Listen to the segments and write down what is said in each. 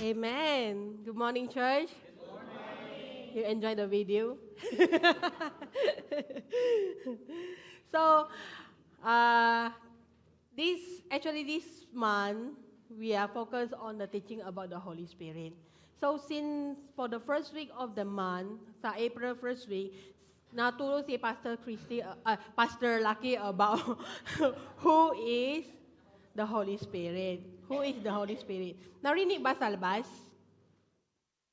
Amen. Good morning, church. You enjoy the video? so, uh, this month, we are focused on the teaching about the Holy Spirit. So, since for the first week of the month, sa April first week, naturo si Pastor Lucky about who is the Holy Spirit. Who is the Holy Spirit? Narinig ba sa labas?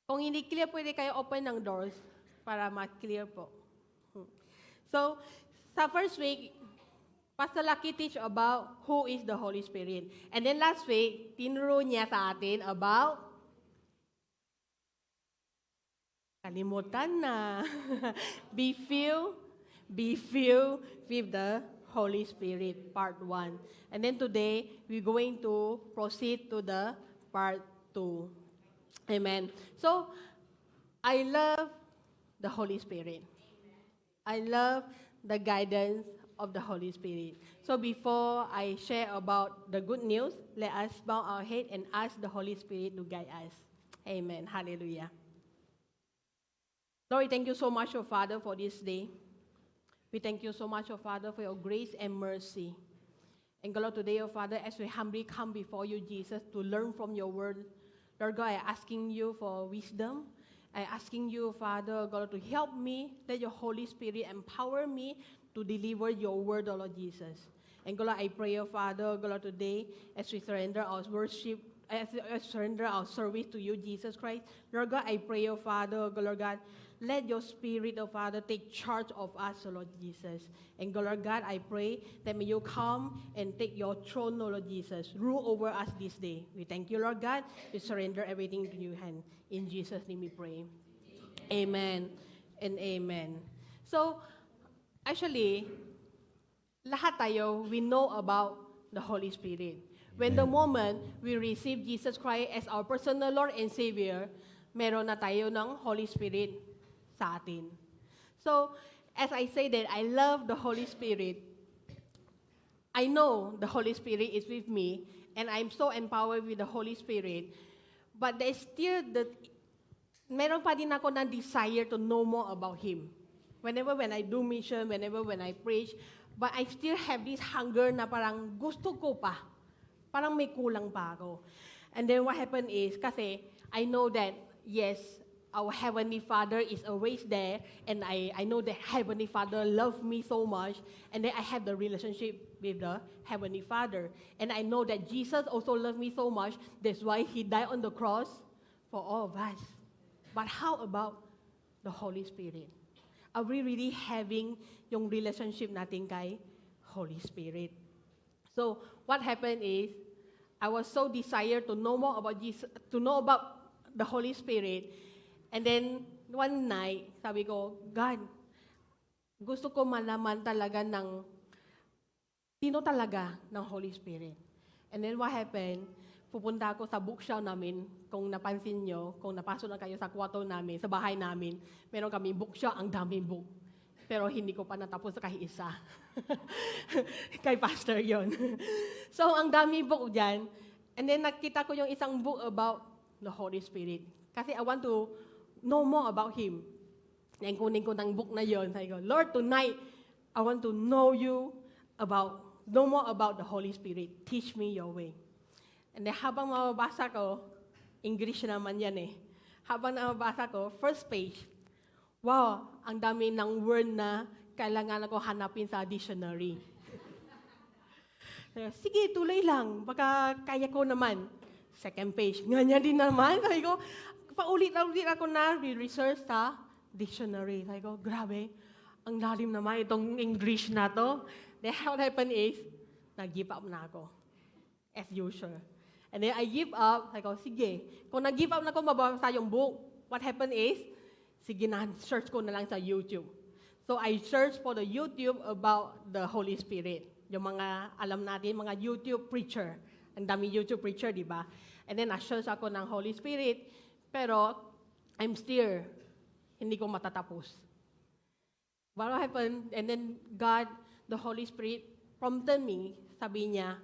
Kung hindi clear, pwede kayo open ng doors para ma-clear po. So, sa first week, Pastor Lucky teach about who is the Holy Spirit. And then last week, tinuro niya sa atin about kalimutan na. be filled with the Holy Spirit, part 1. And then today, we're going to proceed to the part 2. Amen. So, I love the Holy Spirit. I love the guidance of the Holy Spirit. So before I share about the good news, let us bow our head and ask the Holy Spirit to guide us. Amen. Hallelujah. Lord, thank you so much, oh Father, for this day. We thank you so much, oh Father, for your grace and mercy. And God, today, oh Father, as we humbly come before you, Jesus, to learn from your word, Lord God, I'm asking you for wisdom. I'm asking you, Father, God, to help me. Let your Holy Spirit empower me to deliver your word, oh Lord Jesus. And God, I pray, oh Father, God, today, as we surrender our worship, as we surrender our service to you, Jesus Christ, Lord God, I pray, oh Father, God, Lord God, let your Spirit, oh Father, take charge of us, oh Lord Jesus. And God, Lord God, I pray that may you come and take your throne, oh Lord Jesus. Rule over us this day. We thank you, Lord God. We surrender everything to your hand. In Jesus' name we pray. Amen and amen. So, actually, lahat tayo, we know about the Holy Spirit. When the moment we receive Jesus Christ as our personal Lord and Savior, meron na tayo ng Holy Spirit sa atin. So, as I say that I love the Holy Spirit, I know the Holy Spirit is with me, and I'm so empowered with the Holy Spirit, but there's still meron pa din ako ng desire to know more about Him. Whenever when I do mission, whenever when I preach, but I still have this hunger na parang gusto ko pa. Parang may kulang pa ako. And then what happened is, kasi I know that, yes, our Heavenly Father is always there, and I know that Heavenly Father loves me so much, and then I have the relationship with the Heavenly Father. And I know that Jesus also loves me so much, that's why He died on the cross for all of us. But how about the Holy Spirit? Are we really having yung relationship natin kay Holy Spirit? So, what happened is, I was so desired to know more about Jesus, to know about the Holy Spirit. And then, one night, sabi ko, God, gusto ko malaman talaga ng sino talaga ng Holy Spirit. And then what happened, pupunta ako sa bookshelf namin, kung napansin nyo, kung napasok na kayo sa kwarto namin, sa bahay namin, meron kami bookshelf, ang daming book. Pero hindi ko pa natapos kahit isa. Kay pastor yon. So, ang daming book dyan. And then, nakita ko yung isang book about the Holy Spirit. Kasi I want to know more about Him. And kunin ko ng book na yon. Sabi ko, Lord, tonight, I want to know more about the Holy Spirit. Teach me your way. And then, habang mababasa ko, English naman yan eh. Habang mababasa ko, first page, wow, ang dami ng word na kailangan ako hanapin sa dictionary. Sige, tuloy lang. Baka kaya ko naman. Second page, ganyan din naman. Sabi ko, paulit-ulit ako na research sa dictionary. Sabi ko, grabe, ang lalim naman itong English na to. Then what happened is, nag-give up na ako. As usual. And then I give up. Sabi ko, sige. Kung nag-give up na ako, mababasa yung book. What happened is, sige na, search ko na lang sa YouTube. So I searched for the YouTube about the Holy Spirit. Yung mga, alam natin, mga YouTube preacher. Ang dami YouTube preacher, di ba? And then na-search ako ng Holy Spirit. Pero, I'm still, hindi ko matatapos. What happened? And then God, the Holy Spirit, prompted me, sabi niya,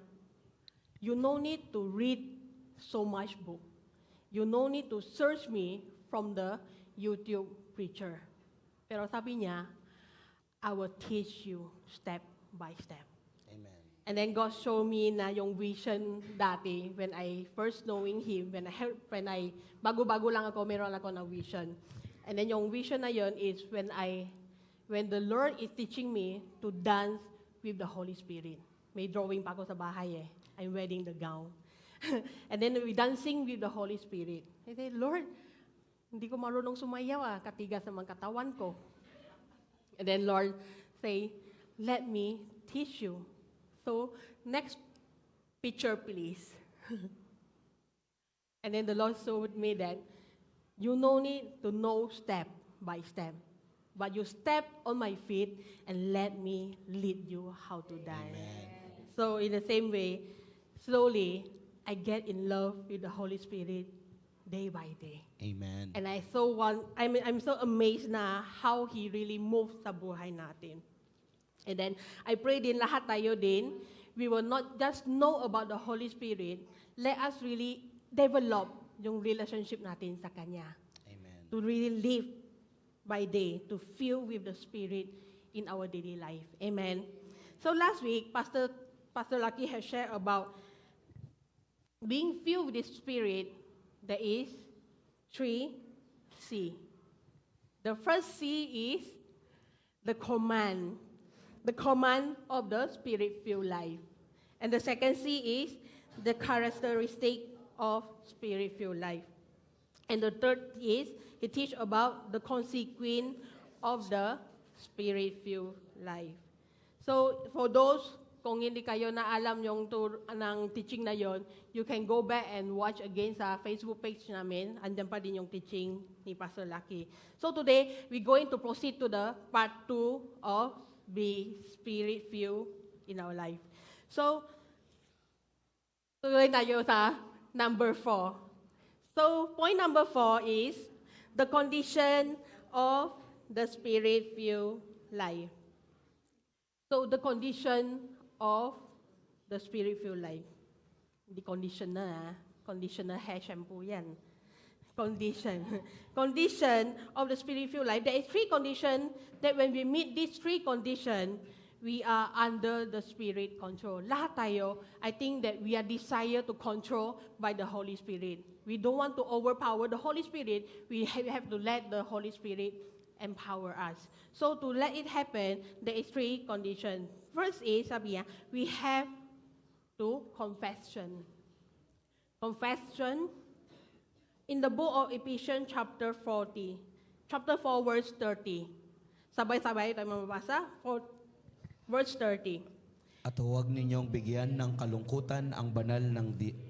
you no need to read so much book. You no need to search me from the YouTube preacher. Pero sabi niya, I will teach you step by step. Amen. And then God showed me na yung vision dati when I first knowing Him, bago-bago lang ako, meron ako na vision. And then yung vision na yon is when the Lord is teaching me to dance with the Holy Spirit. May drawing pa ako sa bahay eh. I'm wearing the gown. And then we dancing with the Holy Spirit. I said, Lord, hindi ko marunong sumayaw katigas naman katawan ko. And then Lord say, let me teach you. So, next picture please. And then the Lord showed me that you no need to know step by step. But you step on my feet and let me lead you how to dance. Amen. So in the same way, slowly, I get in love with the Holy Spirit day by day. Amen. And I'm so amazed na how He really moves sa buhay natin. And then, I pray din lahat tayo din, we will not just know about the Holy Spirit, let us really develop yung relationship natin sa Kanya. Amen. To really live by day, to fill with the Spirit in our daily life. Amen. So last week, Pastor Lucky has shared about being filled with the Spirit. There is 3 C. The first C is the command of the Spirit-filled life. And the second C is the characteristic of Spirit-filled life. And the third is, he teach about the consequence of the Spirit-filled life. So, for those, kung hindi kayo na alam yung tour ng teaching na yon, you can go back and watch again sa Facebook page namin. Andyan pa din yung teaching ni Pastor Lucky. So today, we're going to proceed to the part 2 of the Spirit-filled in our life. So, tuloy tayo sa number 4. So, point number 4 is the condition of the Spirit-filled life. So, the condition of the Spirit-filled life. Hindi conditioner, conditioner hair shampoo yan. Condition. Condition of the Spirit-filled life. There is 3 conditions that when we meet these 3 conditions, we are under the Spirit control. Lahat tayo, I think that we are desired to control by the Holy Spirit. We don't want to overpower the Holy Spirit. We have to let the Holy Spirit empower us. So to let it happen, there is 3 conditions. First is, sabi niya, we have to confession. Confession. In the book of Ephesians chapter 4 verse 30. Sabay-sabay tayo mababasa. Verse 30. At huwag ninyong bigyan ng kalungkutan ang banal na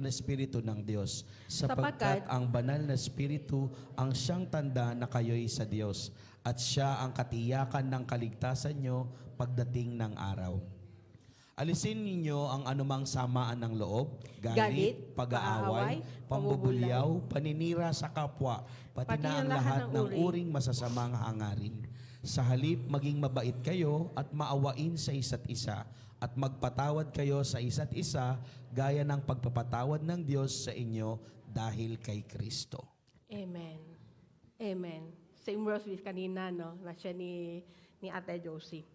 Espiritu ng Diyos, sapagkat ang banal na Espiritu ang siyang tanda na kayo'y sa Diyos, at siya ang katiyakan ng kaligtasan nyo pagdating ng araw. Alisin ninyo ang anumang samaan ng loob, galit, pag-aaway, pambubulyaw, paninira sa kapwa, pati na ang lahat ng uring masasamang hangarin. Sa halip, maging mabait kayo at maawain sa isa't isa, at magpatawad kayo sa isa't isa, gaya ng pagpapatawad ng Diyos sa inyo dahil kay Kristo. Amen. Amen. Same verse with kanina, no? Na siya ni Ate Josie.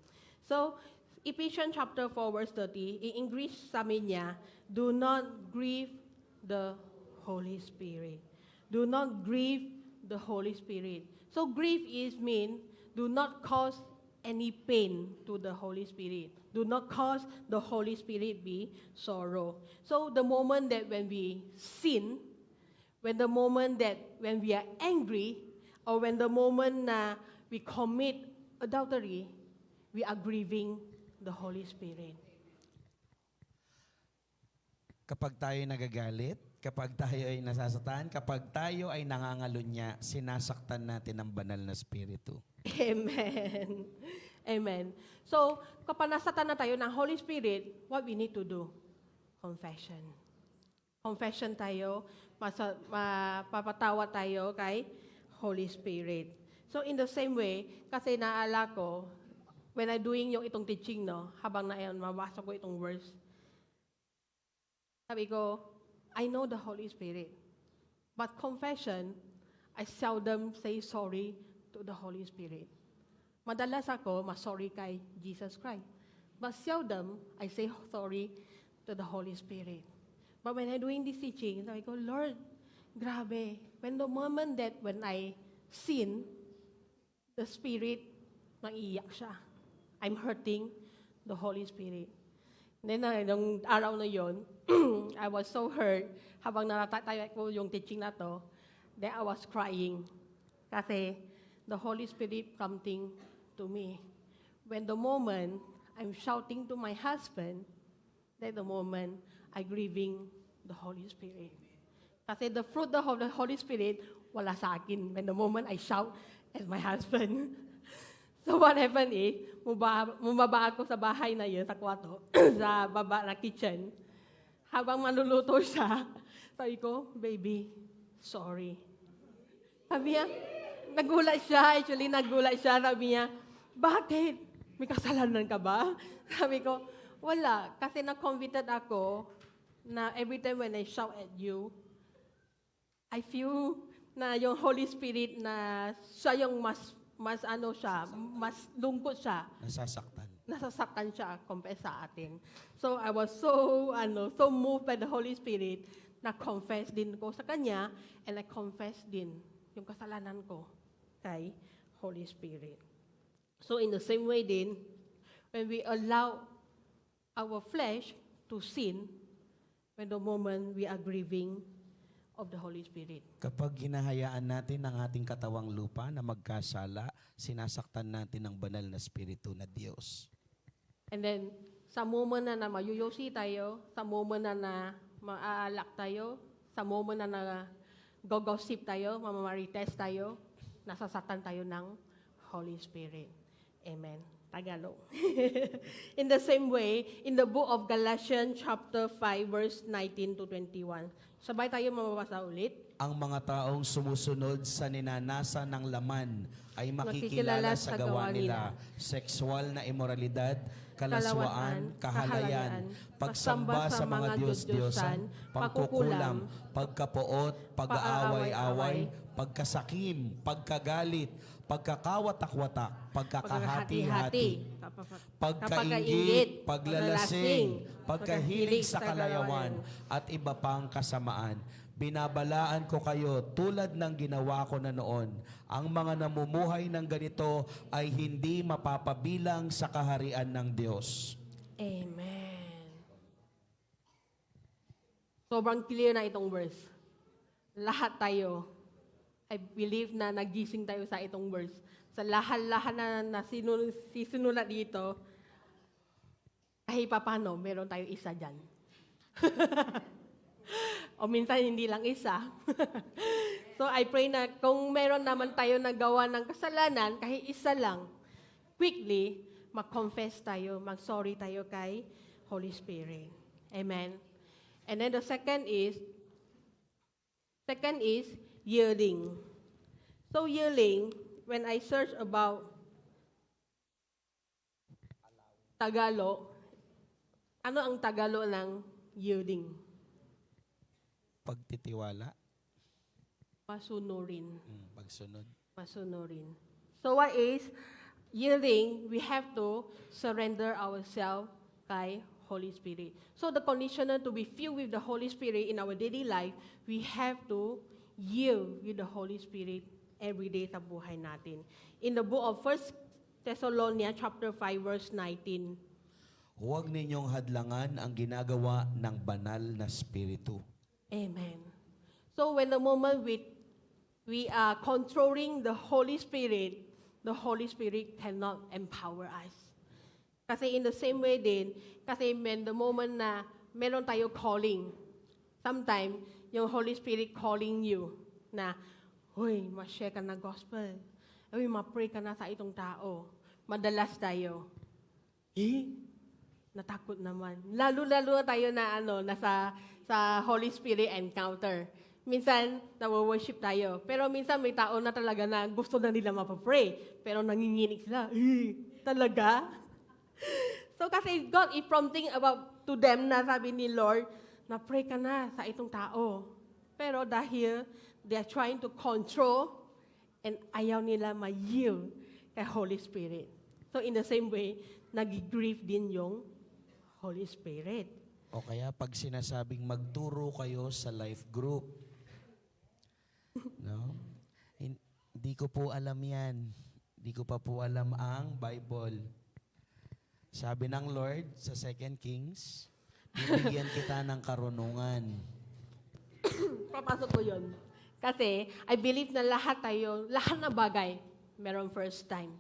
So, Ephesians chapter 4 verse 30, in English sabi niya, do not grieve the Holy Spirit. Do not grieve the Holy Spirit. So grieve is mean, do not cause any pain to the Holy Spirit. Do not cause the Holy Spirit be sorrow. So the moment that when we sin, when we are angry, or when the moment na we commit adultery, we are grieving the Holy Spirit. Kapag tayo nagagalit, kapag tayo ay nasasaktan, kapag tayo ay nangangalunya, sinasaktan natin ang banal na Espiritu. Amen. Amen. So, kapag nasaktan na tayo ng Holy Spirit, what we need to do? Confession. Confession tayo, mapapatawa tayo kay Holy Spirit. So, in the same way, kasi naala ko, when I doing yung itong teaching, no, habang mabasa ko itong verse, sabi ko, I know the Holy Spirit. But confession, I seldom say sorry to the Holy Spirit. Madalas ako, sorry kay Jesus Christ. But seldom, I say sorry to the Holy Spirit. But when I'm doing this teaching, I go, Lord, grabe. When the moment that when I sin, the Spirit, naiiyak siya. I'm hurting the Holy Spirit. Then, nung araw na yon, I was so hurt. Habang natataya ko yung teaching na to, then I was crying. Kasi the Holy Spirit prompting to me. When the moment I'm shouting to my husband, that the moment I grieving the Holy Spirit. Kasi the fruit of the Holy Spirit, wala sa akin when the moment I shout at my husband. So what happened is, bumaba ako sa bahay na yun, sa kwarto, sa baba na kitchen. Habang manluluto siya, sabi ko, baby, sorry. Sabi niya, nagulat siya, sabi niya, bakit? May kasalanan ka ba? Sabi ko, wala. Kasi na-convicted ako na every time when I shout at you, I feel na yung Holy Spirit na siya yung mas lungkot siya. Nasasaktan siya compared sa atin. So I was so moved by the Holy Spirit na confess din ko sa kanya and I confess din yung kasalanan ko kay Holy Spirit. So in the same way din, when we allow our flesh to sin, when the moment we are grieving of the Holy Spirit. Kapag hinahayaan natin ang ating katawang lupa na magkasala, sinasaktan natin ang banal na Espiritu na Diyos. And then, sa moment na mayuyusi tayo, sa moment na maaalak tayo, sa moment na gossip tayo, mamamarites tayo, nasasaktan tayo ng Holy Spirit. Amen. Tagalog. In the same way, in the book of Galatians chapter 5, verse 19 to 21. Sabay tayo mababasa ulit. Ang mga taong sumusunod sa ninanasa ng laman ay makikilala sa gawa nila, sexual na imoralidad, kalaswaan, kahalayan, pagsamba sa mga Diyos-Diyosan, pagkukulam, pagkapuot, pag-aaway-away, pagkasakim, pagkagalit, pagkakawatak-watak, pagkakahati-hati, pagkainggit, paglalasing, pagkahilig sa kalayawan, at iba pang kasamaan. Binabalaan ko kayo tulad ng ginawa ko na noon. Ang mga namumuhay ng ganito ay hindi mapapabilang sa kaharian ng Diyos. Amen. Sobrang clear na itong verse. Lahat tayo, I believe na nagising tayo sa itong verse. Sa lahat-lahat na sinulat dito, kahit paano, meron tayo isa dyan. O minsan hindi lang isa. So I pray na kung meron naman tayo nagawa ng kasalanan, kahit isa lang, quickly, mag-confess tayo, mag-sorry tayo kay Holy Spirit. Amen. And then the second is yielding. So yielding, when I search about Tagalog, ano ang Tagalog ng yielding? Pagtitiwala. Pasunurin. Pagsunod. Pasunurin. So what is yielding? We have to surrender ourselves kay Holy Spirit. So the conditioner to be filled with the Holy Spirit in our daily life, we have to yield with the Holy Spirit every day sa buhay natin. In the book of 1 Thessalonians chapter 5 verse 19. Huwag ninyong hadlangan ang ginagawa ng banal na Espiritu. Amen. So when the moment we are controlling the Holy Spirit cannot empower us. Kasi in the same way din, kasi when the moment na meron tayo calling, sometimes yung Holy Spirit calling you na, huy, ma-share ka na gospel. Uy, ma-pray ka na sa itong tao. Madalas tayo, natakot naman. Lalo-lalo tayo na nasa sa Holy Spirit encounter. Minsan, nawo-worship tayo. Pero minsan may tao na talaga na gusto na nila mapapray. Pero nanginginig sila. Talaga? So kasi God is prompting about to them na sabi ni Lord, na pray ka na sa itong tao. Pero dahil they are trying to control and ayaw nila ma-yield kay Holy Spirit. So in the same way, nag-grieve din yung Holy Spirit. O kaya pag sinasabing magturo kayo sa life group. No? Hindi ko po alam yan. Hindi ko pa po alam ang Bible. Sabi ng Lord sa 2 Kings, bibigyan kita ng karunungan. Papasok ko yun. Kasi I believe na lahat na bagay, meron first time.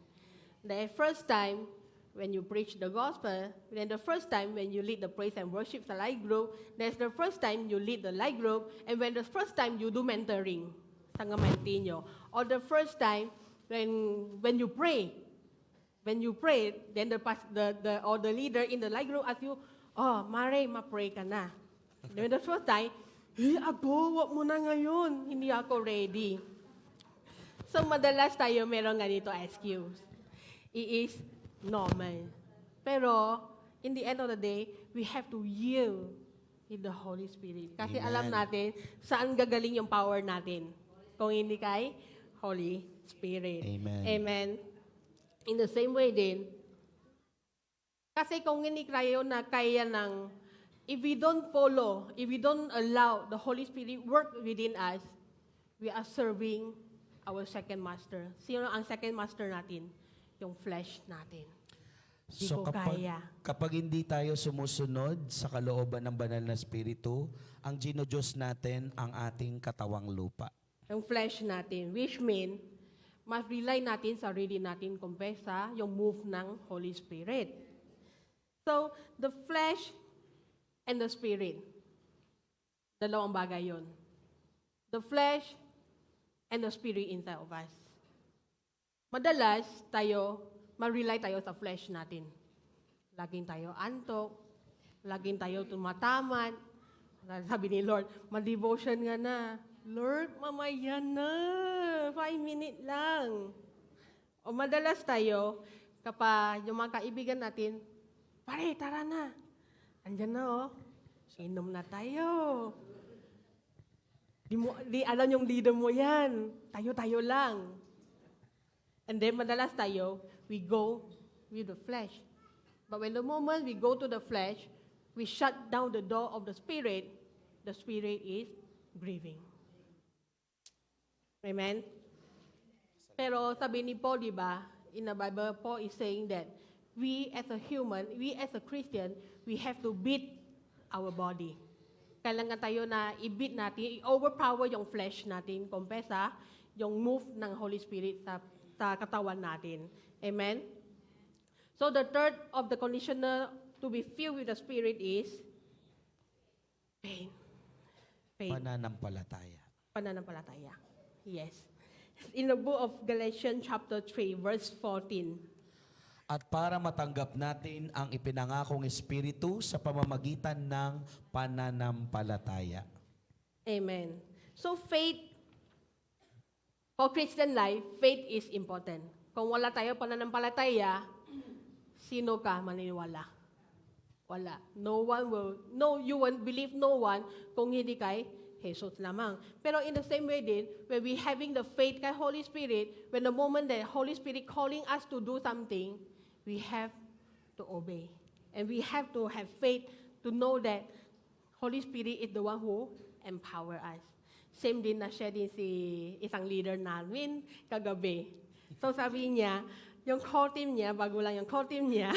The first time, when you preach the gospel, then the first time when you lead the praise and worship sa life group, there's the first time you lead the life group, and when the first time you do mentoring sa ngamantinyo, or the first time when you pray, then the leader in the life group asks you, oh, Mare, ma-pray ka na. Then the first time, ako, wag mo na ngayon, hindi ako ready. So madalas tayo meron ganito excuse. It is normal. Pero, in the end of the day, we have to yield in the Holy Spirit. Kasi Amen. alam natin saan gagaling yung power natin. Kung hindi kay Holy Spirit. Amen. Amen. In the same way din, kasi kung hindi tayo na kaya ng, if we don't follow, if we don't allow the Holy Spirit work within us, we are serving our second master. Sino ang second master natin? Yung flesh natin. Di So ko kaya. kapag hindi tayo sumusunod sa kalooban ng banal na Espiritu, ang ginodiyos natin ang ating katawang lupa. Yung flesh natin, which mean, mas rely natin sa sarili natin kumpesa yung move ng Holy Spirit. So, the flesh and the spirit, dalawang bagay yon. The flesh and the spirit inside of us. Madalas ma-rely tayo sa flesh natin. Laging tayo antok, laging tayo tumatamad. Sabi ni Lord, ma-devotion nga na. Lord, mamaya na. 5 minutes lang. O madalas tayo, kapag yung mga kaibigan natin, pare, tara na. Andyan na, oh. Inom na tayo. Di alam yung leader mo yan. Tayo-tayo lang. And then, madalas tayo, we go with the flesh. But when the moment we go to the flesh, we shut down the door of the Spirit is grieving. Amen? Pero sabi ni Paul, di ba, in the Bible, Paul is saying that we as a human, we as a Christian, we have to beat our body. Kailangan tayo na i-beat natin, i-overpower yung flesh natin, kumpesa yung move ng Holy Spirit sa katawan natin. Amen? So the third of the conditioner to be filled with the Spirit is faith. Pananampalataya. Pananampalataya. Yes. In the book of Galatians chapter 3, verse 14. At para matanggap natin ang ipinangakong Espiritu sa pamamagitan ng pananampalataya. Amen. So faith, for Christian life, faith is important. Kung wala tayo pananampalataya, sino ka maniniwala? Wala. You won't believe no one kung hindi kay Jesus lamang. Pero in the same way din, when we having the faith kay Holy Spirit, when the moment that Holy Spirit calling us to do something, we have to obey. And we have to have faith to know that Holy Spirit is the one who empower us. Same din na share din si isang leader namin kagabi. So sabi niya, yung core team niya, bago lang yung core team niya,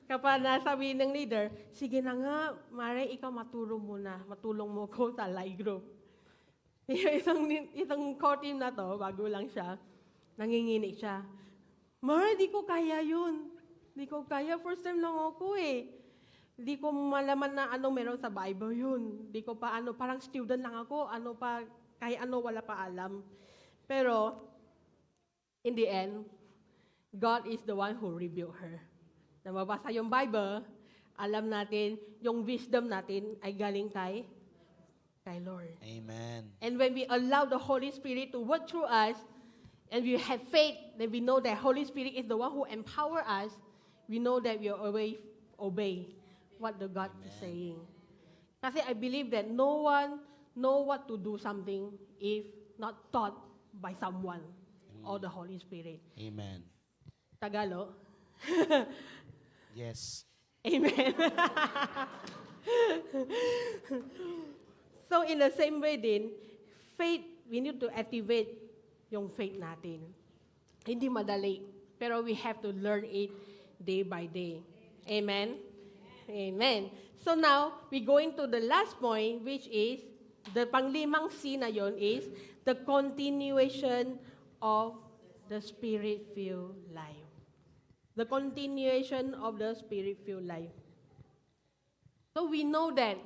kapag nasabi ng leader, sige na nga, Mare, ikaw matulong mo ko sa life group. Isang core team na to, bago lang siya, nanginginig siya. Mare, di ko kaya yun. Di ko kaya, first time lang ako eh. Di ko malaman na anong meron sa Bible yun. Di ko pa parang student lang ako, wala pa alam. Pero, in the end, God is the one who revealed her. Na mabasa yung Bible, alam natin, yung wisdom natin ay galing kay Lord. Amen. And when we allow the Holy Spirit to work through us, and we have faith, then we know that Holy Spirit is the one who empower us, we know that we obey what the God is saying. Kasi I believe that no know what to do something if not taught by someone or the Holy Spirit. Amen. Tagalog? Yes. Amen. So in the same way din, faith, we need to activate yung faith natin. Hindi madali, pero we have to learn it day by day. Amen? Amen. So now, we go into the last point, which is, the panglimang C na yon is, the continuation of the Spirit-filled life. The continuation of the Spirit-filled life. So we know that,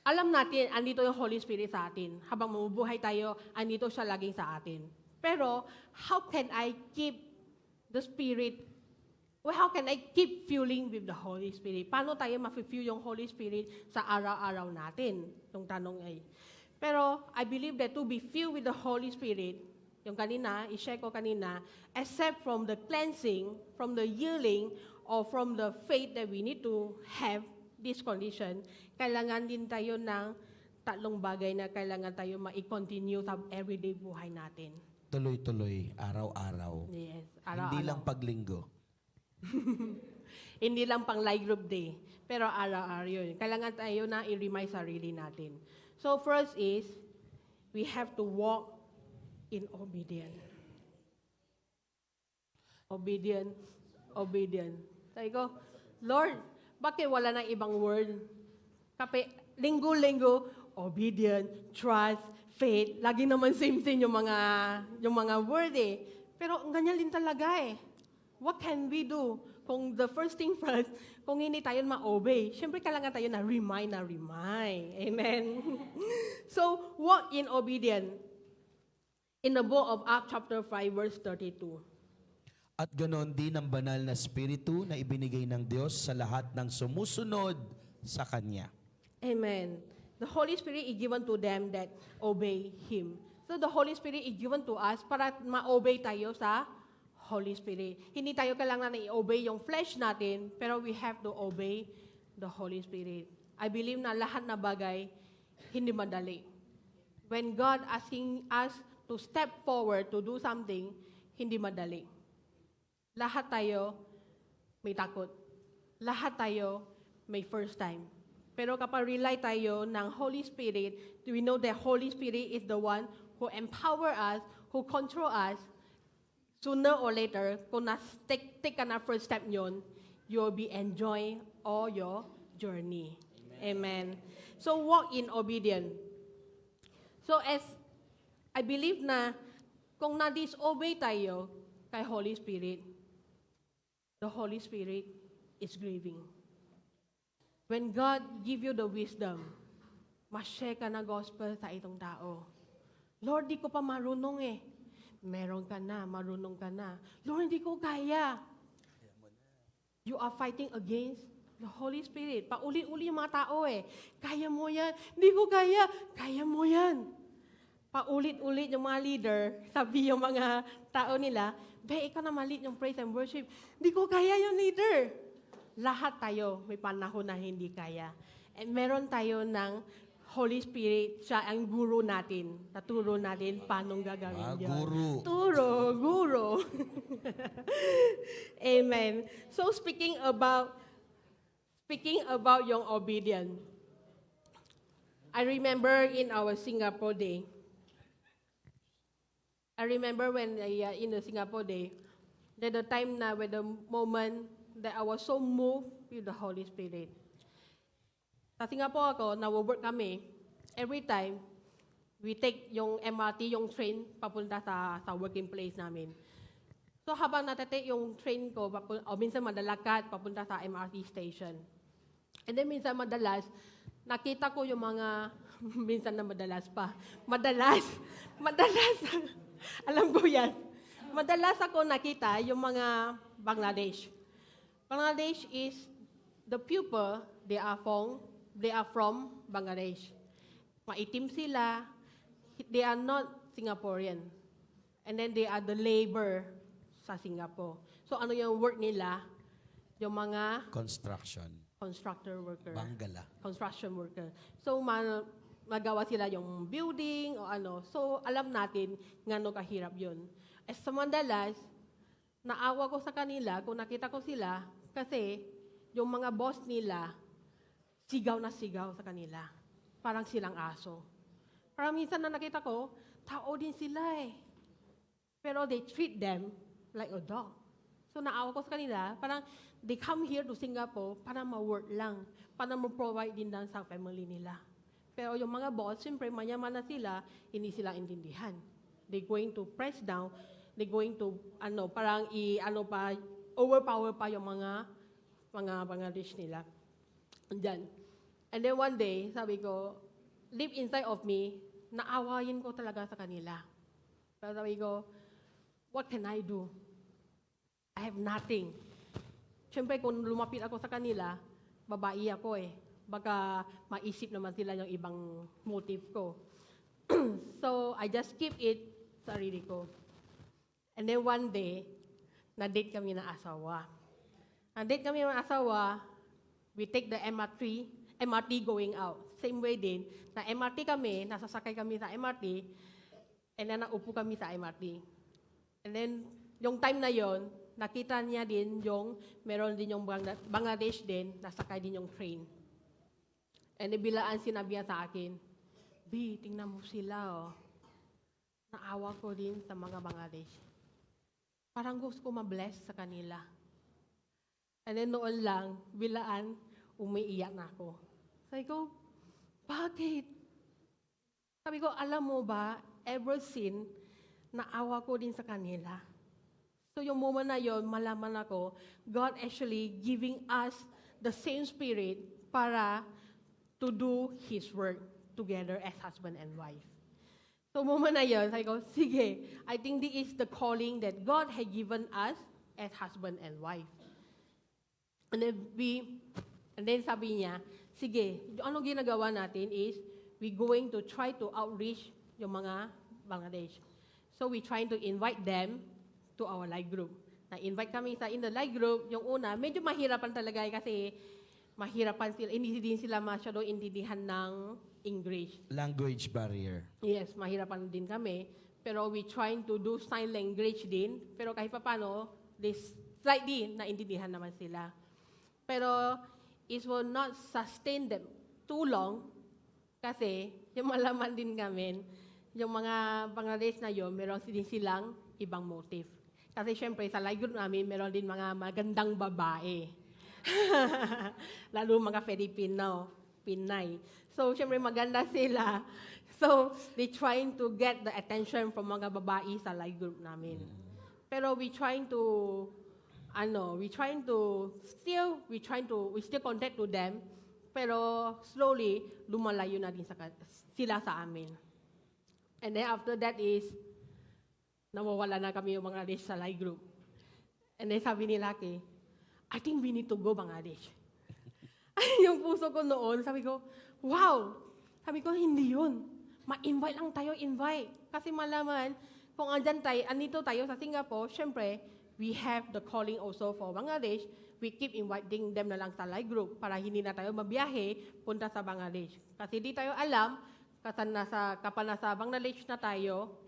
alam natin, andito yung Holy Spirit sa atin. Habang mamubuhay tayo, andito siya laging sa atin. Pero, how can I keep the Spirit, or how can I keep fueling with the Holy Spirit? Paano tayo ma-fuel yung Holy Spirit sa araw-araw natin? Yung tanong ay. Pero, I believe that to be filled with the Holy Spirit, yung kanina, i-share ko kanina, except from the cleansing, from the yielding, or from the faith that we need to have this condition, kailangan din tayo ng tatlong bagay na kailangan tayo ma-continue sa everyday buhay natin. Tuloy-tuloy, araw-araw. Yes, Hindi lang paglinggo. Hindi lang pang live group day, pero araw-araw yun. Kailangan tayo na i-remind sarili natin. So first is, we have to walk in obedience. Obedient, obedient. Sabi ko, Lord, bakit wala nang ibang word? Kape, linggo-linggo, obedient, trust, faith. Lagi naman same-same yung mga word eh. Pero ganyan din talaga eh. What can we do? Kung the first thing first, kung hindi tayo ma-obey, syempre kailangan tayo na remind. Amen? So, walk in obedience. In the book of Acts chapter 5, verse 32. At ganon din ang banal na Espiritu na ibinigay ng Diyos sa lahat ng sumusunod sa Kanya. Amen. The Holy Spirit is given to them that obey Him. So the Holy Spirit is given to us para ma-obey tayo sa Holy Spirit. Hindi tayo kailangan na i-obey yung flesh natin, pero we have to obey the Holy Spirit. I believe na lahat na bagay, hindi madali. When God asking us to step forward to do something, hindi madali. Lahat tayo may takot. Lahat tayo may first time. Pero kapag rely tayo ng Holy Spirit, we know that Holy Spirit is the one who empower us, who control us. Sooner or later, kung take ka na first step yon, you'll be enjoying all your journey. Amen. So walk in obedience. So as I believe na kung na-disobey tayo kay Holy Spirit, the Holy Spirit is grieving. When God give you the wisdom, ma-share ka na gospel sa itong tao. Lord, di ko pa marunong eh. Meron ka na, marunong ka na. Lord, hindi ko kaya. You are fighting against the Holy Spirit. Pauli-uli yung mga tao eh. Kaya mo yan. Hindi ko kaya. Kaya mo yan. Paulit-ulit yung mga leader, sabi yung mga tao nila, ikaw na mali yung praise and worship. Hindi ko kaya yung leader. Lahat tayo may panahon na hindi kaya. And meron tayo ng Holy Spirit, siya ang guru natin. Naturo natin paano gagawin yun. Guru. Amen. So speaking about yung obedience, I remember in our Singapore day, I remember when in the Singapore day, that the time na with the moment that I was so moved with the Holy Spirit. Sa Singapore ako, nawo-work kami, every time, we take yung MRT, yung train, papunta sa working place namin. So habang natatake yung train ko, minsan madalakad, papunta sa MRT station. And then minsan madalas, nakita ko yung mga, minsan na madalas, alam ko yan. Madalas ako nakita yung mga Bangladesh. Bangladesh is the people, they are from Bangladesh. Maitim sila, they are not Singaporean. And then they are the labor sa Singapore. So ano yung work nila? Yung mga Construction. constructor worker. Banggala. Construction worker. So magawa sila yung building o ano. So, alam natin ngano kahirap yun. As samandalas, naawa ko sa kanila kung nakita ko sila kasi yung mga boss nila, sigaw na sigaw sa kanila. Parang silang aso. Parang minsan na nakita ko, tao din sila eh. Pero they treat them like a dog. So naawa ko sa kanila, parang they come here to Singapore para ma-work lang, para ma-provide din lang sa family nila. Pero yung mga boss, siyempre mayaman na sila, hindi sila intindihan. They going to press down, they going to, overpower pa yung mga dish nila. Andyan. And then one day, sabi ko, deep inside of me, naawayin ko talaga sa kanila. Pero sabi ko, what can I do? I have nothing. Siyempre, kung lumapit ako sa kanila, babae ako eh. Baka maisip naman sila yung ibang motive ko. So, I just keep it sa sarili ko. And then one day, na-date kami ng asawa. Na-date kami ng asawa, we take the MRT going out. Same way din, na MRT kami, nasasakay kami sa MRT, and then naupo kami sa MRT. And then, yung time na yon, nakita niya din yung, meron din yung Bangladesh din, nasakay din yung train. And bilaan sinabi niya sa akin, B, tingnan mo sila, oh. Naawa ko din sa mga Bangladesh. Parang gusto ko ma-bless sa kanila. And then noon lang, bilaan, umiiyak na ako. Sabi ko, bakit? Sabi ko, alam mo ba, ever since, naawa ko din sa kanila. So yung moment na yon, malaman ako, God actually giving us the same spirit para to do His work together as husband and wife. So moment na yon, sabi ko, sige, I think this is the calling that God had given us as husband and wife. And then sabi niya, sige, yung anong ginagawa natin is, we going to try to outreach yung mga Bangladesh. So we trying to invite them to our life group. Na-invite kami in the life group, yung una, medyo mahirapan talaga kasi mahirapan sila, hindi din sila masyado intindihan ng English. Language barrier. Yes, mahirapan din kami. Pero we trying to do sign language din. Pero kahit pa paano, they slightly naintindihan naman sila. Pero it will not sustain them too long kasi yung malaman din kami, yung mga Bangladesh na yun, meron din silang ibang motive. Kasi syempre, sa life group namin, meron din mga magandang babae. Lalo mga Filipino, Pinay. So, syempre, maganda sila. So, they trying to get the attention from mga babae sa life group namin. Pero we still contact to them, pero slowly, lumalayo na din sila sa amin. And then after that is, nawawala na kami yung Bangladesh sa life group. And then sabi ni Lucky, I think we need to go Bangladesh. Yung puso ko noon, sabi ko, wow! Sabi ko, hindi yun. Ma-invite lang tayo, invite. Kasi malaman, kung andito tayo sa Singapore, syempre, we have the calling also for Bangladesh. We keep inviting them na lang sa life group para hindi na tayo mabiyahe punta sa Bangladesh. Kasi di tayo alam, kapag nasa Bangladesh na tayo,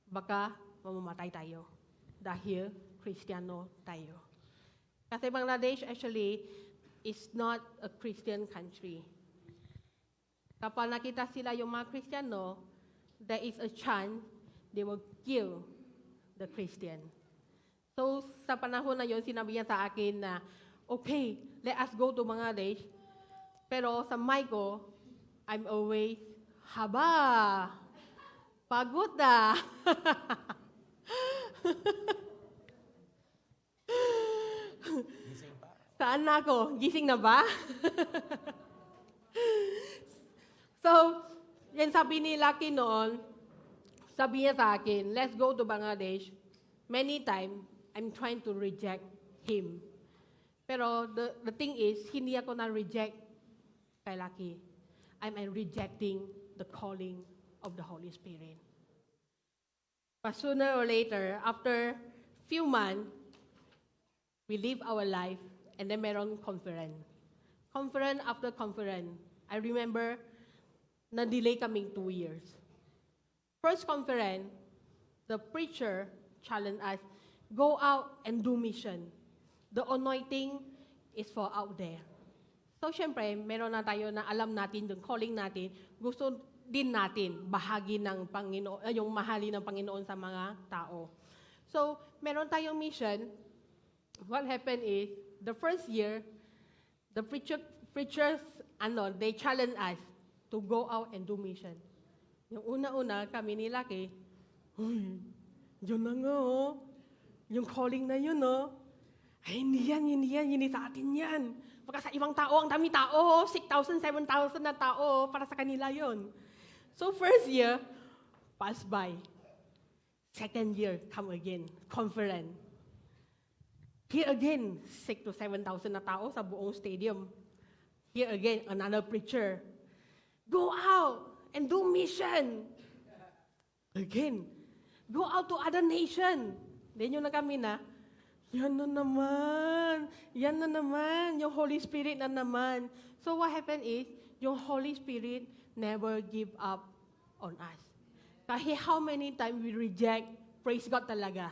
baka mamamatay tayo dahil Kristiyano tayo. Kasi Bangladesh actually is not a Christian country. Kapag nakita sila yung mga Kristiyano, there is a chance they will kill the Christian. So sa panahon na yon, sinabi niya sa akin na, okay, let us go to Bangladesh. Pero sa mind ko, I'm always, haba, pagod na. Saan na ako? Gising na ba? So, yan sabi ni Lucky noon, sabi niya sa akin, let's go to Bangladesh. Many times, I'm trying to reject him. Pero the thing is, hindi ako na-reject kay Lucky. I'm rejecting the calling of the Holy Spirit. But sooner or later, after few months, we live our life, and then meron conference. Conference after conference. I remember, na-delay kaming 2 years. First conference, the preacher challenged us, go out and do mission. The anointing is for out there. So, syempre, meron na tayo na alam natin, yung calling natin, gusto din natin bahagi ng Panginoon, yung mahali ng Panginoon sa mga tao. So, meron tayong mission. What happened is, the first year, the preachers, they challenge us to go out and do mission. Yung una-una, kami ni Lucky, yun na nga, yung calling na yun, ay, hindi sa atin yan. Baka sa ibang tao, ang dami tao, 6,000, 7,000 na tao, para sa kanila yon. So first year, pass by. Second year, come again, conference. Here again, 6,000 to 7,000 na tao sa buong stadium. Here again, another preacher. Go out and do mission. Again, go out to other nation. Then yun na kami na, yan na naman, yung Holy Spirit na naman. So what happened is, yung Holy Spirit never give up on us. Kahit how many times we reject, praise God talaga.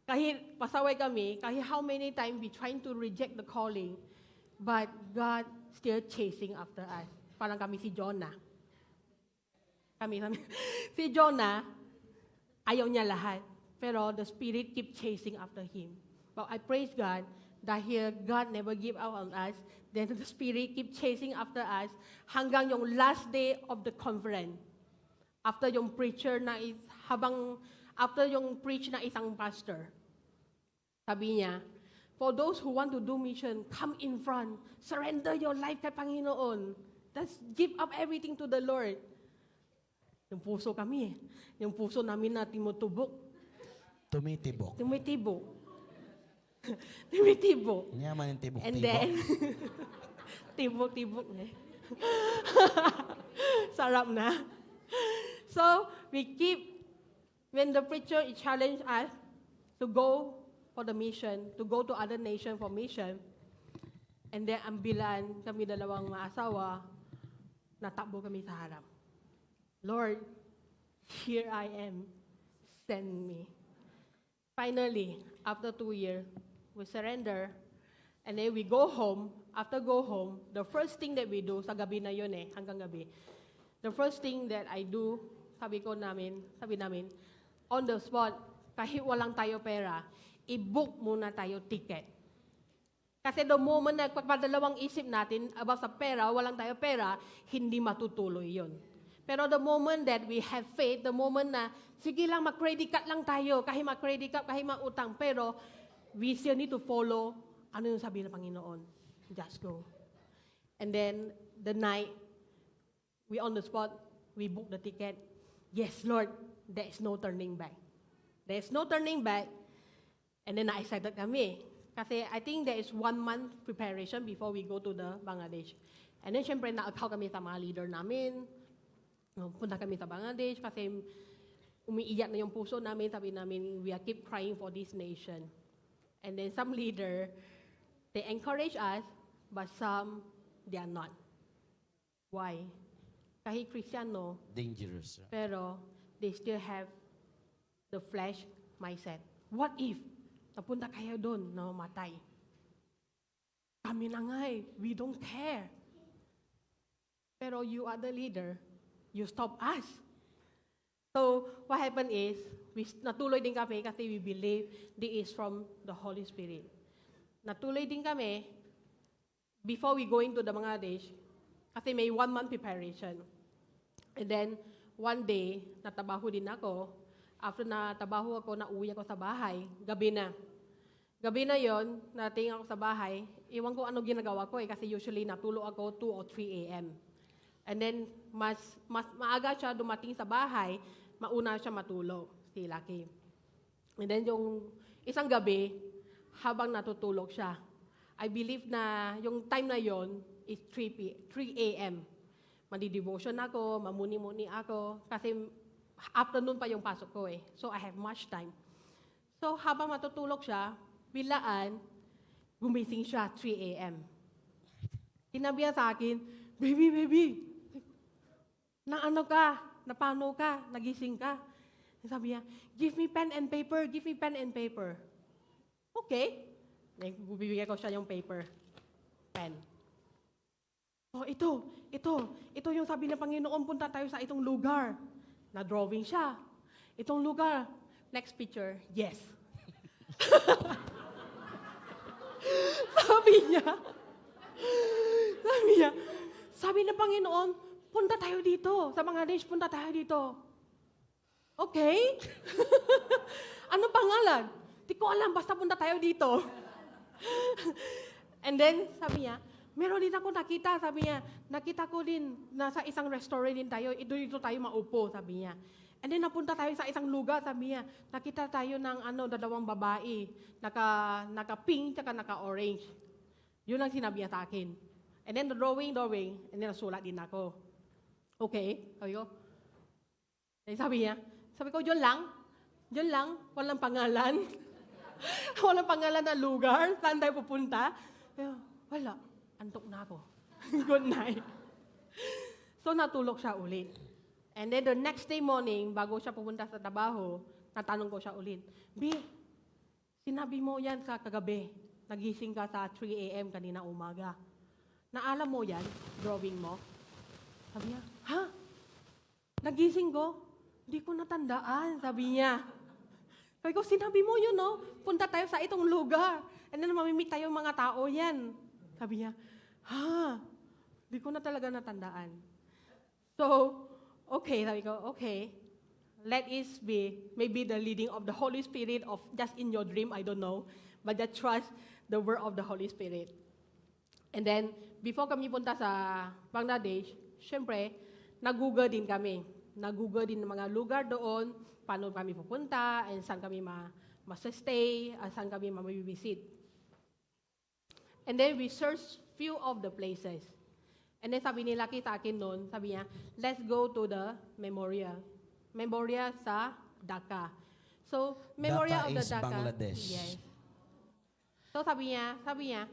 Kahit pasaway kami, kahit how many times we trying to reject the calling, but God still chasing after us. Parang kami si Jonah. Si Jonah, ayaw niya lahat. Pero the Spirit keep chasing after him. But I praise God that here God never give up on us. Then the Spirit keep chasing after us hanggang yung last day of the conference. After yung preacher na after yung preach na isang pastor, sabi niya, for those who want to do mission, come in front. Surrender your life kay Panginoon. Just give up everything to the Lord. Yung puso kami Yung puso namin na tumutubok. Tumitibok. Tumitibok. Yaman yung tibok-tibok. And then, tibok-tibok na. Sarap na. So, when the preacher challenge us to go for the mission, to go to other nation for mission, and then ambilan kami dalawang maasawa, natakbo kami sa harap. Lord, here I am. Send me. Finally, after 2 years, we surrender, and then we go home. After go home, the first thing that we do, sa gabi na yun hanggang gabi, the first thing that I do, sabi namin, on the spot, kahit walang tayo pera, i-book muna tayo ticket. Kasi the moment na pagpadalawang isip natin about sa pera, walang tayo pera, hindi matutuloy yun. Pero the moment that we have faith, the moment na, sige lang, mag-credit card lang tayo, kahit mag-credit card, kahit mag-utang, pero we still need to follow ano yung sabi ng Panginoon. Just go. And then, the night, we on the spot, we book the ticket. Yes, Lord, there is no turning back. There is no turning back. And then, na-excited kami. Kasi I think there is 1 month preparation before we go to the Bangladesh. And then, syempre, na-account kami sa mga leader namin. Punta kami sa Bangladesh kasi umiiyak na yung puso namin. Sabi namin, we are keep crying for this nation. And then some leader, they encourage us, but some, they are not. Why? Kahit Kristiyano, Dangerous. pero they still have the flesh mindset. What if napunta kayo doon na mamatay? Kami na nga we don't care. Pero you are the leader, you stop us. So, what happened is, natuloy din kami kasi we believe this is from the Holy Spirit. Natuloy din kami, before we go into the Bangladesh, kasi may 1 month preparation. And then, one day, natabaho din ako. After natabaho ako, nauwi ako sa bahay, gabi na. Gabi na yon, nating ako sa bahay, iwan ko ano ginagawa ko kasi usually natulog ako 2 or 3 a.m. And then, mas maaga siya dumating sa bahay, mauna siya matulog, si Lucky. And then, yung isang gabi, habang natutulog siya, I believe na yung time na yon is 3 a.m. Madi-devotion ako, mamuni-muni ako, kasi afternoon pa yung pasok ko So, I have much time. So, habang matutulog siya, bilaan, gumising siya 3 a.m. Sinabi niya sa akin, baby, Na ano ka? Napano ka? Nagising ka? Sabi niya, give me pen and paper, give me pen and paper. Okay. Bibigyan ko siya yung paper. Pen. Oh, ito yung sabi ng Panginoon, punta tayo sa itong lugar. Na-drawing siya. Itong lugar. Next picture. Yes. sabi ng Panginoon, punta tayo dito. Sa Bangladesh, punta tayo dito. Okay? Ano pangalan? Di ko alam, basta punta tayo dito. And then, sabi niya, meron din ako nakita, sabi niya, nakita ko din, nasa isang restaurant din tayo, dito tayo maupo, sabi niya. And then, napunta tayo sa isang lugar, sabi niya, nakita tayo ng dalawang babae, naka-pink, tsaka naka-orange. Yun ang sinabi niya sa akin. And then, the drawing, and then, nasulat din ako. Okay, sabi ko. Sabi ko, yun lang, walang pangalan. Walang pangalan na lugar, saan tayo pupunta? Wala, antok na ako. Good night. So, natulog siya ulit. And then the next day morning, bago siya pupunta sa trabaho, natanong ko siya ulit, B, sinabi mo yan sa kagabi, nagising ka sa 3 a.m. kanina umaga. Naalam mo yan, drawing mo? Sabi niya, ha? Nagising ko? Hindi ko natandaan, sabi niya. Sabi ko, sinabi mo yun, no? Punta tayo sa itong lugar. And then mamimit tayo mga tao yan. Sabi niya, ha? Hindi ko na talaga natandaan. So, okay, sabi ko, okay. Let it be maybe the leading of the Holy Spirit of just in your dream, I don't know. But just trust the word of the Holy Spirit. And then, before kami punta sa Bangladesh, syempre, nag-google din kami. Nag-google din ng mga lugar doon, paano kami pupunta, and saan kami ma-stay, saan kami ma-visit. And then we searched few of the places. And then sabi ni Lucky sa akin noon, sabi niya, let's go to the memorial. Memorial sa Dhaka. So, memorial Dhaka of the is Dhaka. Bangladesh. Yes. So sabi niya,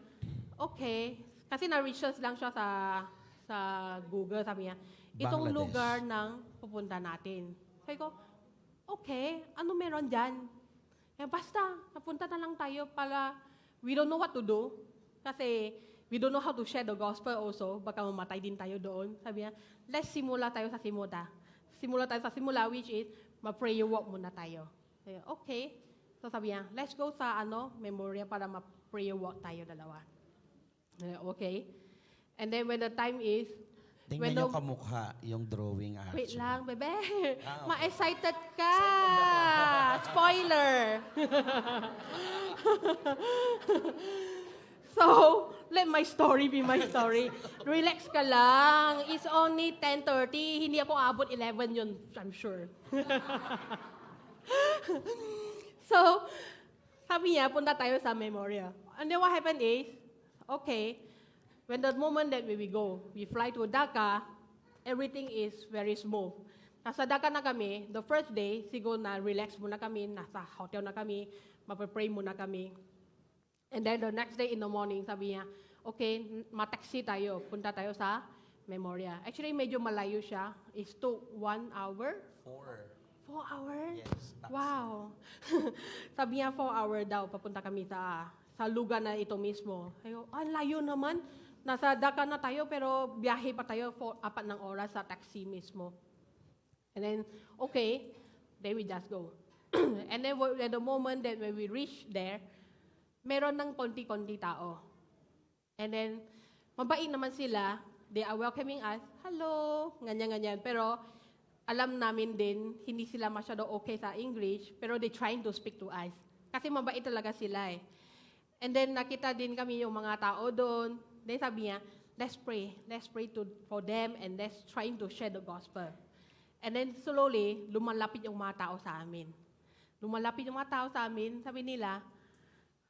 okay, kasi na-research lang siya sa Google, sabi niya, itong Bangladesh. lugar ng pupunta natin. Sabi ko, okay, ano meron dyan? Basta, napunta na lang tayo para we don't know what to do. Kasi we don't know how to share the gospel also. Baka mamatay din tayo doon. Sabi niya, let's simula tayo sa simula. Simula tayo sa simula, which is, ma-prayer walk muna tayo. Sabi niya, okay. So sabi niya, let's go sa memorial para ma-prayer walk tayo dalawa. Sabi niya, okay. And then when the time is, Tingnan niyo kamukha yung drawing actually. wait lang, bebe. Okay. Ma-excited ka. Spoiler. So, let my story be my story. Relax ka lang. It's only 10:30. Hindi ako abot 11 yun, I'm sure. So, sabi niya, punta tayo sa memorial. And then what happened is, okay, when the moment that we go, we fly to Dhaka, everything is very smooth. Nasa Dhaka na kami, the first day, siguro na relax muna kami, nasa hotel na kami, mapapray muna kami. And then the next day in the morning, sabi niya, okay, ma-taxi tayo, punta tayo sa memorial. Actually, medyo malayo siya. It took 1 hour. 4 hours? Yes, taxi. Wow. Sabi niya, 4 hours daw, papunta kami sa lugar na ito mismo. Ayo, layo naman. Nasa Dhaka na tayo, pero biyahe pa tayo 4 ng oras sa taxi mismo. And then, okay, then we just go. And then, at the moment that when we reach there, meron ng konti-konti tao. And then, mabait naman sila. They are welcoming us. Hello, ganyan-ganyan. Pero, alam namin din, hindi sila masyado okay sa English, pero they trying to speak to us. Kasi mabait talaga sila eh. And then, nakita din kami yung mga tao doon. Then sabi niya, let's pray for them and let's trying to share the gospel. And then slowly, lumalapit yung mga tao sa amin. Sabi nila,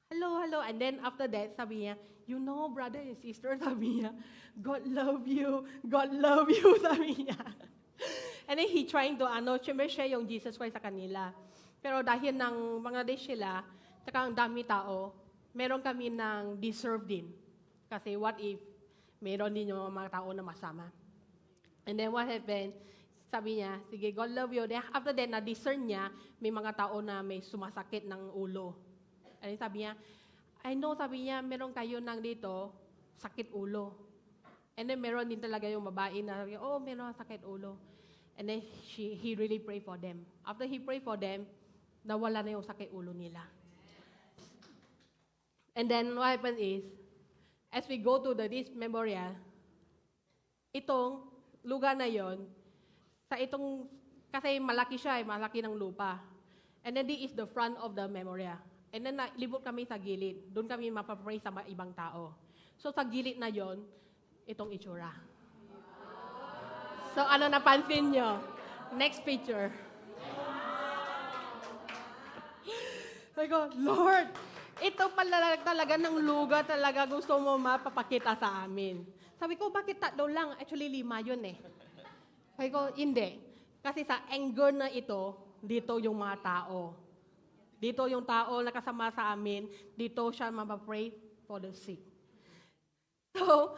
hello. And then after that, sabi niya, you know, brother and sister, sabi niya, God love you, sabi niya. And then he trying to, share yung Jesus Christ sa kanila. Pero dahil ng Bangladesh sila, tsaka ang dami tao, meron kami ng deserve din. Kasi what if meron din yung mga tao na masama. And then what happened, Sabi niya, sige, God love you. Then after that, na-discern niya, may mga tao na may sumasakit ng ulo. And sabi niya, I know, sabi niya, meron kayo nang dito, sakit ulo. And then meron din talaga yung babae na sabi, oh, meron sakit ulo. And then he really prayed for them. After he prayed for them, nawala na yung sakit ulo nila. And then what happened is, as we go to this memorial, itong lugar na yon, sa itong, kasi malaki siya, malaki ng lupa. And then this is the front of the memorial. And then libot kami sa gilid. Doon kami mapapray sa ibang tao. So sa gilid na yon, itong itsura. So ano napansin nyo? Next picture. Sabi ko, Lord, ito pala talaga ng lugar talaga gusto mo mapapakita sa amin. Sabi ko, bakit 3 lang? Actually, 5 yun eh. Sabi ko, hindi. Kasi sa anger na ito, dito yung mga tao. Dito yung tao na kasama sa amin, dito siya mapapray for the sick. So,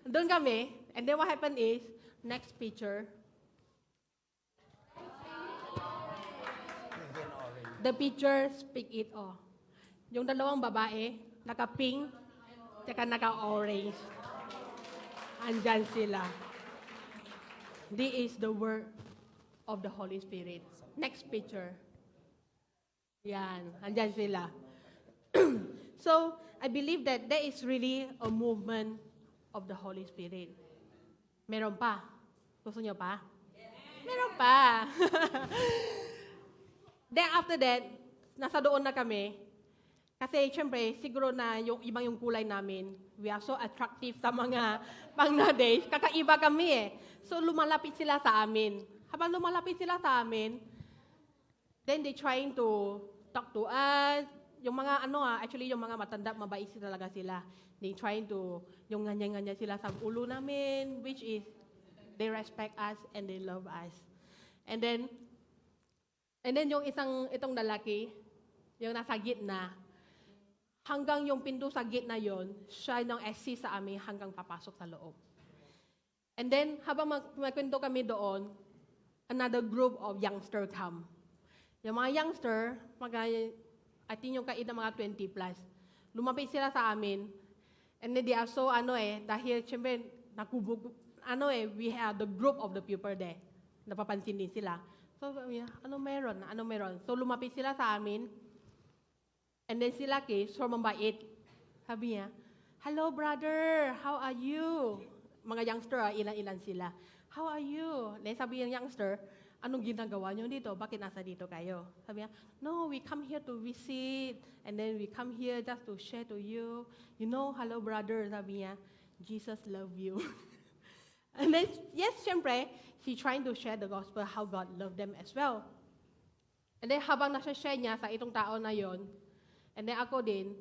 doon kami, and then what happened is, next picture, the picture speak it all. Yung dalawang babae, naka-pink, tsaka naka-orange. Andyan sila. This is the word of the Holy Spirit. Next picture. Yan, andyan sila. So, I believe that there is really a movement of the Holy Spirit. Meron pa? Gusto nyo pa? Meron pa. Then after that, nasa doon na kami. Kasi syempre, siguro na yung ibang yung kulay namin, we are so attractive sa mga Bangladesh. Kakaiba kami eh. So lumalapit sila sa amin. Habang lumalapit sila sa amin, then they trying to talk to us. Yung mga actually yung mga matanda, mabait talaga sila. They trying to, yung ganyan-ganyan sila sa ulo namin, which is, they respect us and they love us. And then yung itong lalaki, yung nasa gitna, hanggang yung pinto sa gitna yon, siya nang assist sa amin hanggang papasok sa loob. And then, habang magkwento kami doon, another group of youngster come. Yung mga youngster, I think yung kaed na mga 20 plus, lumapit sila sa amin, and then they are so, dahil syempre, we have the group of the people there. Napapansin din sila. So, ano meron? So, lumapit sila sa amin. And then sila, so mambait. Sabi niya, hello brother, how are you? Mga youngster, ilan-ilan sila. How are you? Then sabi ng youngster, anong ginagawa niyo dito? Bakit nasa dito kayo? Sabi niya, no, we come here to visit. And then we come here just to share to you. You know, hello brother, sabi niya, Jesus love you. And then, yes, syempre, he trying to share the gospel, how God loved them as well. And then, habang nasa-share niya sa itong tao na yon, and then ako din,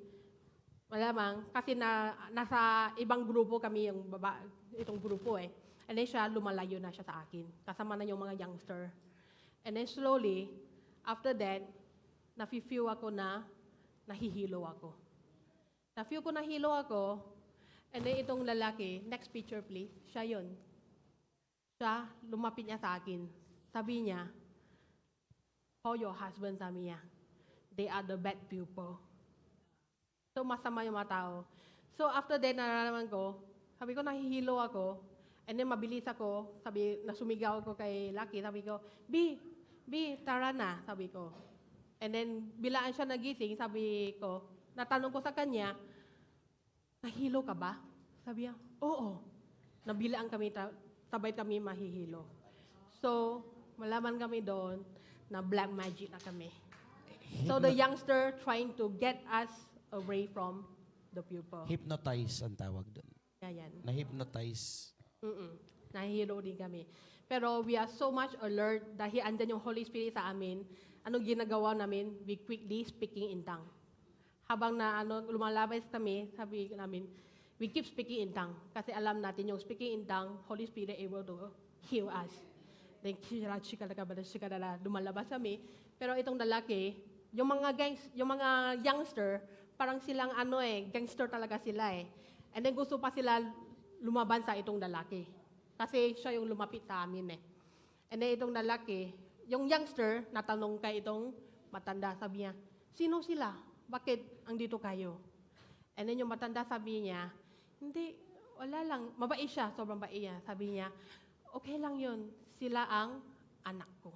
malamang, kasi nasa ibang grupo kami, itong grupo eh. And then siya, lumalayo na siya sa akin. Kasama na yung mga youngster. And then slowly, after that, nafe-feel ako na nahihilo ako. Na-feel ko nahilo ako, and then itong lalaki, next picture please, siya yun. Siya, lumapit niya sa akin. Sabi niya, call your husband, sabi niya. They are the bad people. So, masama yung mga tao. So, after that, nararamdaman ko, sabi ko, nahihilo ako. And then, mabilis ako. Nasumigaw ako kay Lucky. Sabi ko, B, tara na, sabi ko. And then, bilaan siya nagising, sabi ko, natanong ko sa kanya, nahilo ka ba? Sabi niya, oo. Nabilaan kami, sabay kami mahihilo. So, malaman kami doon na black magic na kami. So, the youngster trying to get us away from the pupil. Hypnotize ang tawag doon. Yan. Na-hypnotize. Nahihilo din kami. Pero we are so much alert dahil andyan yung Holy Spirit sa amin. Anong ginagawa namin? We quickly speaking in tongue. Habang lumalabas kami, sabi namin, we keep speaking in tongue. Kasi alam natin yung speaking in tongue, Holy Spirit able to heal us. Then, lumalabas kami. Pero itong lalaki, yung mga youngster, parang silang gangster talaga sila eh. And then gusto pa sila lumaban sa itong lalaki. Kasi siya yung lumapit sa amin eh. And then itong lalaki, yung youngster, natanong kay itong matanda, sabi niya, sino sila? Bakit andito kayo? And then yung matanda sabi niya, hindi, wala lang. Mabait siya, sobrang bait niya. Sabi niya, okay lang yun. Sila ang anak ko.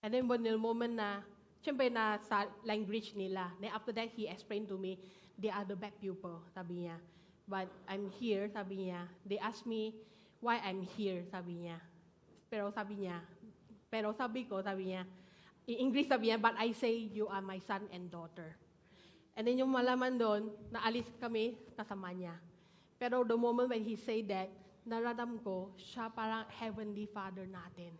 And then when the moment na, syempre na sa language nila, then after that, he explained to me, they are the bad people, sabi niya. But I'm here, sabi niya. They asked me why I'm here, sabi niya. Pero sabi ko, sabi niya, in English sabi niya, but I say, you are my son and daughter. And then yung malaman doon, naalis kami kasama niya. Pero the moment when he said that, naradam ko, siya parang Heavenly Father natin.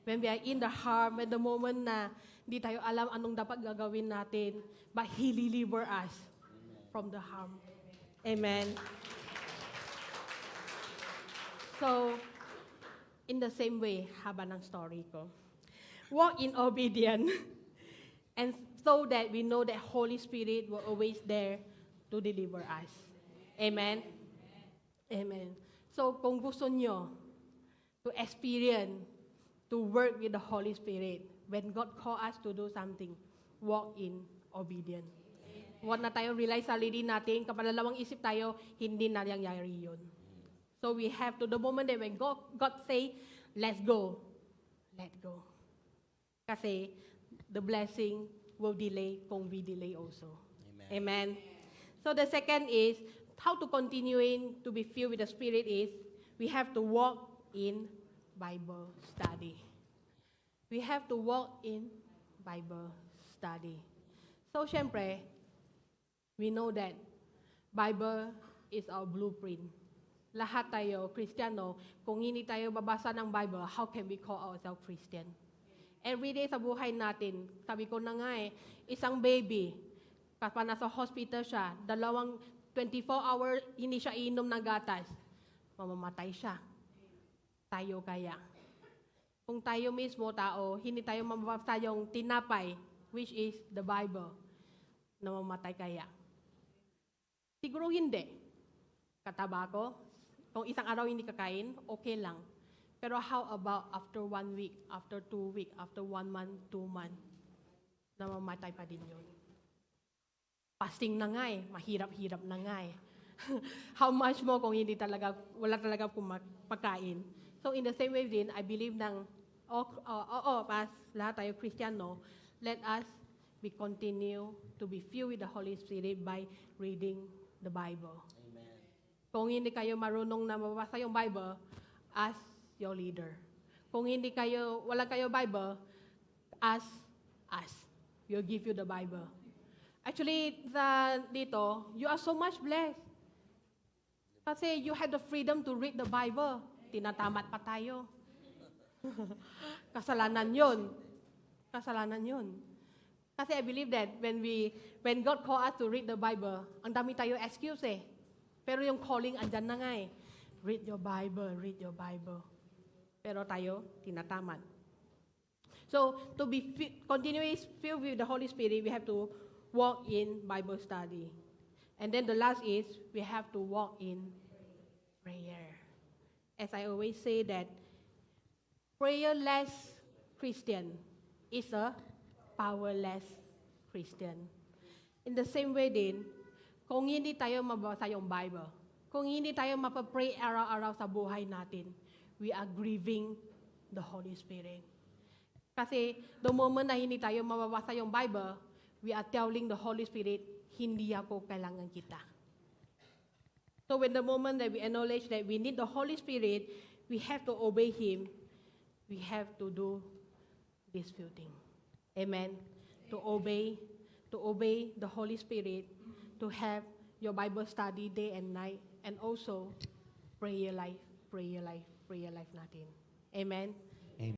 When we are in the harm, when the moment na di tayo alam anong dapat gagawin natin, but He deliver us from the harm. Amen. So, in the same way, haba ng story ko. Walk in obedience, and so that we know that Holy Spirit will always there to deliver us. Amen? Amen. So, kung gusto nyo to experience, to work with the Holy Spirit, when God call us to do something, walk in obedience. Huwag na tayo realize sa sarili natin, kapalalawang isip tayo, hindi na nangyayari yun. So we have to, the moment that when God say, let's go, let go. Kasi the blessing will delay kung we delay also. Amen. Amen. So the second is, how to continuing to be filled with the Spirit is, we have to walk in Bible study. We have to walk in Bible study. So, syempre, we know that Bible is our blueprint. Lahat tayo, Kristiyano, kung hindi tayo babasa ng Bible, how can we call ourselves Christian? Every day sa buhay natin, sabi ko na nga isang baby, kapag nasa hospital siya, 24 hours hindi siya inom ng gatas, mamamatay siya. Tayo kaya. Kung tayo mismo tao, hindi tayo mababasa yung tinapay, which is the Bible, na mamamatay kaya. Siguro hindi. Katabako, kung isang araw hindi kakain, okay lang. Pero how about after 1 week, after 2 weeks, after 1 month, 2 months, na mamamatay pa din yun. Fasting na nga mahirap-hirap na nga How much more kung hindi talaga, wala talaga pagkain. So in the same way din, I believe nang pas lahat tayo Kristiyano, let us be continue to be filled with the Holy Spirit by reading the Bible. Amen. Kung hindi kayo marunong na mabasa yung Bible, ask your leader. Kung wala kayo Bible, ask us. We'll give you the Bible. Actually, dito, you are so much blessed. Kasi you have the freedom to read the Bible. Tinatamat pa tayo. Kasalanan yun. Kasi I believe that when God call us to read the Bible, ang dami tayo excuse Pero yung calling andyan na nga Read your Bible. Pero tayo, tinatamat. So, to be continuous filled with the Holy Spirit, we have to walk in Bible study. And then the last is, we have to walk in prayer. As I always say that, prayerless Christian is a powerless Christian. In the same way din, kung hindi tayo mabasa yung Bible, kung hindi tayo mapapray araw-araw sa buhay natin, we are grieving the Holy Spirit. Kasi the moment na hindi tayo mababasa yung Bible, we are telling the Holy Spirit, hindi ako kailangan kita. So when the moment that we acknowledge that we need the Holy Spirit, we have to obey Him. We have to do this few things. Amen. To obey the Holy Spirit, to have your Bible study day and night, and also prayer life natin. Amen.